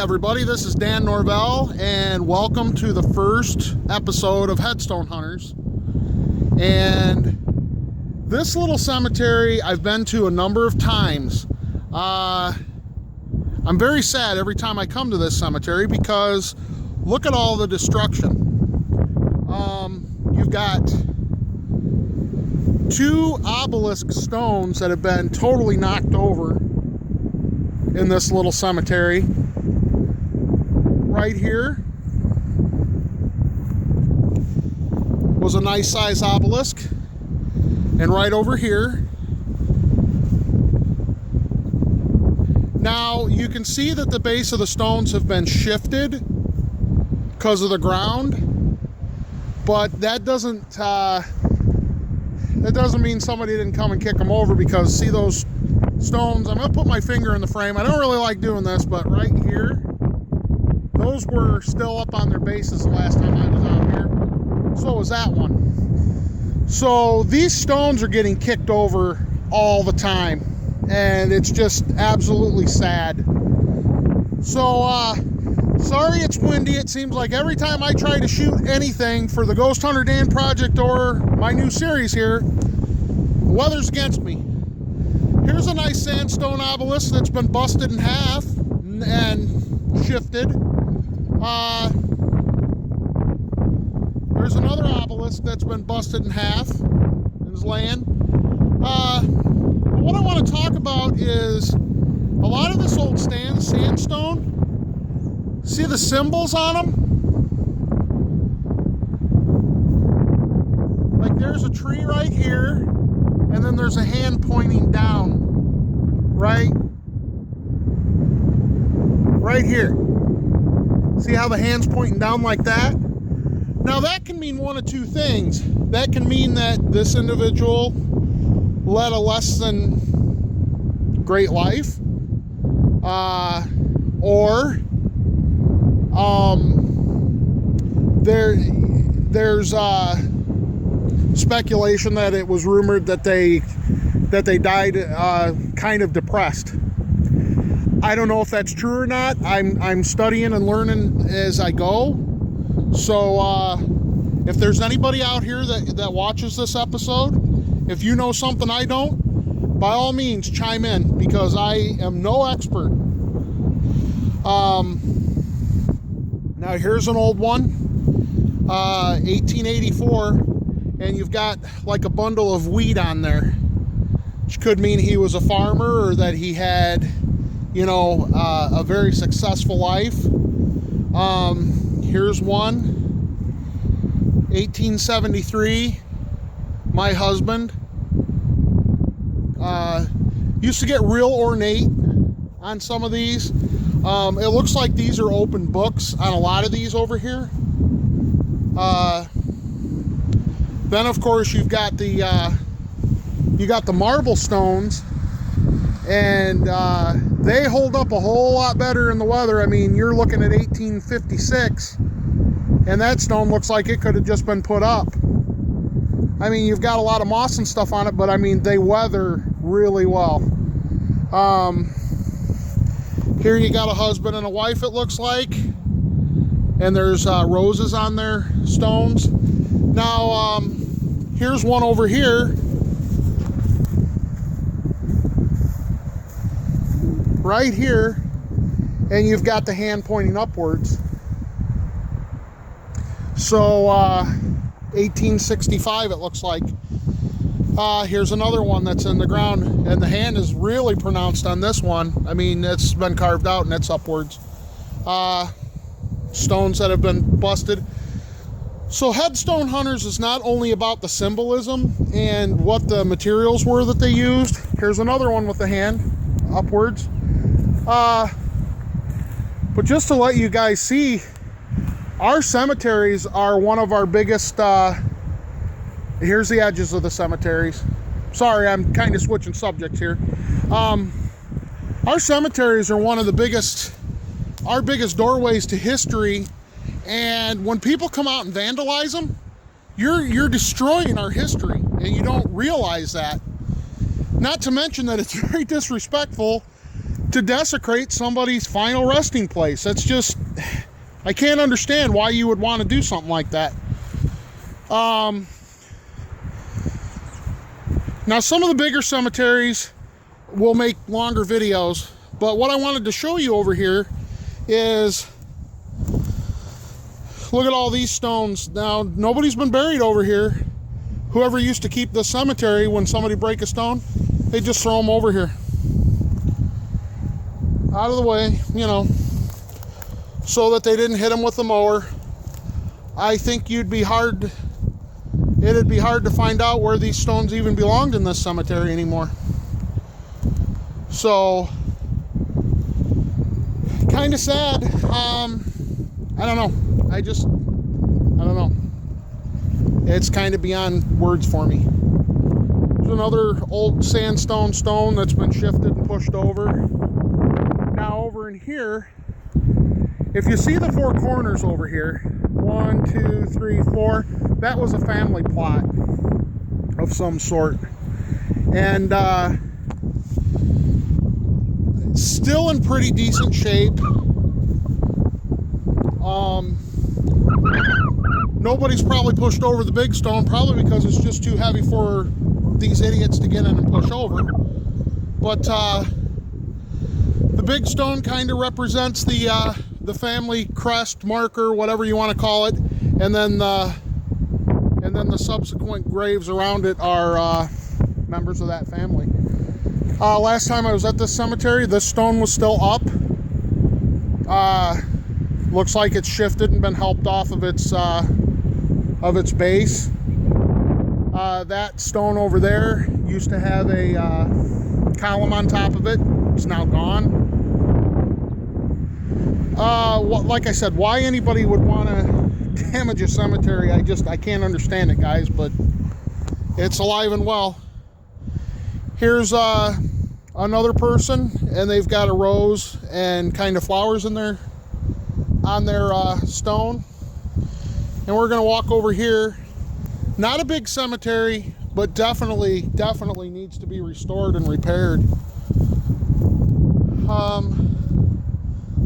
everybody, this is Dan Norvell, and welcome to the first episode of Headstone Hunters. And this little cemetery I've been to a number of times. I'm very sad every time I come to this cemetery because look at all the destruction. You've got two obelisk stones that have been totally knocked over in this little cemetery. Right here was a nice size obelisk, and right over here. Now you can see that the base of the stones have been shifted because of the ground, but that doesn't mean somebody didn't come and kick them over, because see those stones, I'm gonna put my finger in the frame. I don't really like doing this, but right here, those were still up on their bases the last time I was out here. So was that one. So these stones are getting kicked over all the time, and it's just absolutely sad. So sorry it's windy. It seems like every time I try to shoot anything for the Ghost Hunter Dan project or my new series here, the weather's against me. Here's a nice sandstone obelisk that's been busted in half and shifted. There's another obelisk that's been busted in half and is laying. What I want to talk about is a lot of this old sandstone. See the symbols on them? Like there's a tree right here, and then there's a hand pointing down, right here. See how the hand's pointing down like that? Now that can mean one of two things. That can mean that this individual led a less than great life, or there's speculation that it was rumored that they died kind of depressed. I don't know if that's true or not. I'm studying and learning as I go. So if there's anybody out here that watches this episode, if you know something I don't, by all means chime in, because I am no expert. Now here's an old one, 1884, and you've got like a bundle of wheat on there, which could mean he was a farmer or that he had, you know, a very successful life. Here's one, 1873, my husband. Used to get real ornate on some of these. It looks like these are open books on a lot of these over here. Then of course you've got the marble stones, and they hold up a whole lot better in the weather. I mean, you're looking at 1856, and that stone looks like it could have just been put up. I mean, you've got a lot of moss and stuff on it, but I mean, they weather really well. Here you got a husband and a wife, it looks like, and there's roses on their stones. Now, here's one over here. Right here, and you've got the hand pointing upwards. So 1865 it looks like. Here's another one that's in the ground, and the hand is really pronounced on this one. I mean, it's been carved out and it's upwards. Stones that have been busted. So Headstone Hunters is not only about the symbolism and what the materials were that they used. Here's another one with the hand upwards. But just to let you guys see, our cemeteries are one of our biggest. Here's the edges of the cemeteries. Sorry, I'm kind of switching subjects here. Our cemeteries are one of the biggest, our biggest doorways to history. And when people come out and vandalize them, you're destroying our history, and you don't realize that. Not to mention that it's very disrespectful to desecrate somebody's final resting place. That's just, I can't understand why you would want to do something like that. Now, some of the bigger cemeteries will make longer videos, but what I wanted to show you over here is, look at all these stones. Now, nobody's been buried over here. Whoever used to keep this cemetery, when somebody break a stone, they just throw them over here. Out of the way, you know, so that they didn't hit them with the mower. I think it'd be hard to find out where these stones even belonged in this cemetery anymore. So, kind of sad. I don't know. I don't know. It's kind of beyond words for me. There's another old sandstone stone that's been shifted and pushed over. Now over in here, if you see the four corners over here, 1, 2, 3, 4, that was a family plot of some sort. And still in pretty decent shape. Nobody's probably pushed over the big stone, probably because it's just too heavy for these idiots to get in and push over. But the big stone kind of represents the family crest marker, whatever you want to call it, and then the subsequent graves around it are members of that family. Last time I was at this cemetery, this stone was still up. Looks like it's shifted and been helped off of its base. That stone over there used to have a column on top of it. It's now gone. Like I said, why anybody would want to damage a cemetery, I can't understand it, guys, but it's alive and well. Here's another person, and they've got a rose and kind of flowers in there on their stone. And we're going to walk over here. Not a big cemetery, but definitely needs to be restored and repaired.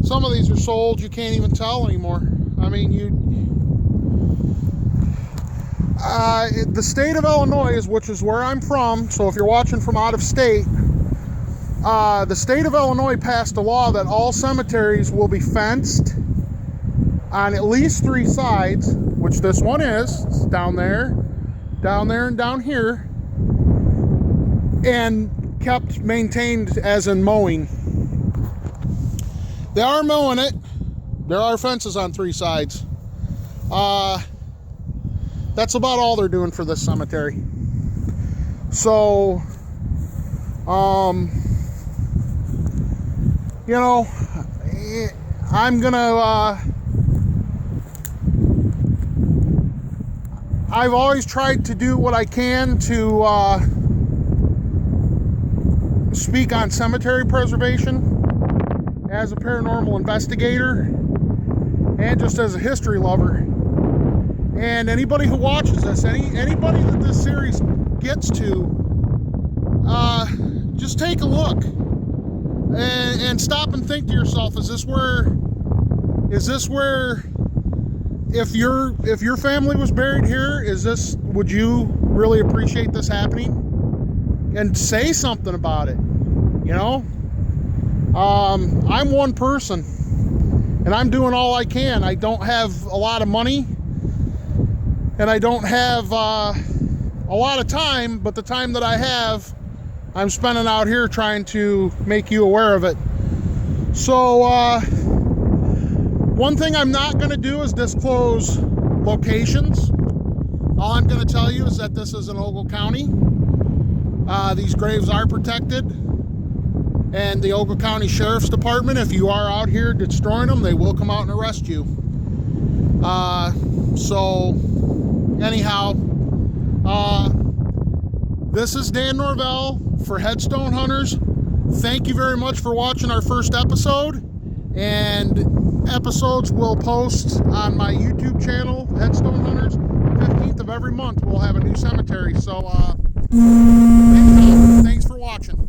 Some of these are sold, you can't even tell anymore. I mean, the state of Illinois, which is where I'm from, so if you're watching from out of state, the state of Illinois passed a law that all cemeteries will be fenced on at least 3 sides, which this one is. It's down there, and down here, and kept maintained as in mowing. They are mowing it. There are fences on 3 sides. That's about all they're doing for this cemetery. So, you know, I'm gonna, I've always tried to do what I can to speak on cemetery preservation as a paranormal investigator and just as a history lover. And anybody who watches this, anybody that this series gets to, just take a look and stop and think to yourself, is this where if your family was buried here, would you really appreciate this happening? And say something about it, you know? I'm one person, and I'm doing all I can. I don't have a lot of money, and I don't have a lot of time, but the time that I have, I'm spending out here trying to make you aware of it. So, one thing I'm not going to do is disclose locations. All I'm going to tell you is that this is in Ogle County. These graves are protected. And the Ogle County Sheriff's Department, if you are out here destroying them, they will come out and arrest you. So, anyhow, this is Dan Norvell for Headstone Hunters. Thank you very much for watching our first episode. And episodes will post on my YouTube channel, Headstone Hunters. 15th of every month, we'll have a new cemetery. So, anyhow, thanks for watching.